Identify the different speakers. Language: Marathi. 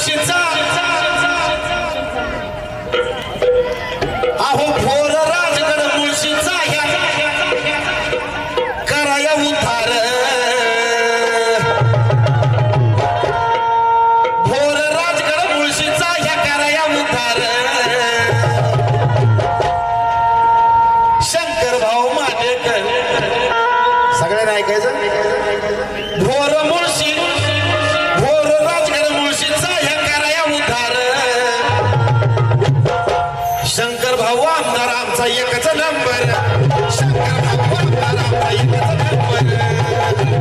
Speaker 1: मुळशीचा अहो भोर राजगड मुळशीचा ह्या कराया उद्धार भोर राजगड मुळशीचा ह्या कराया उद्धार शंकर भाऊ मानेकर सगळ्यांना ऐकायचं भोर मुळशी भोर राजगड मुळशीचा ह्या कराया उद्धार शंकर भाऊ आमदार आमचा एकच नंबर शंकर भाऊ आमदार आमचा एकच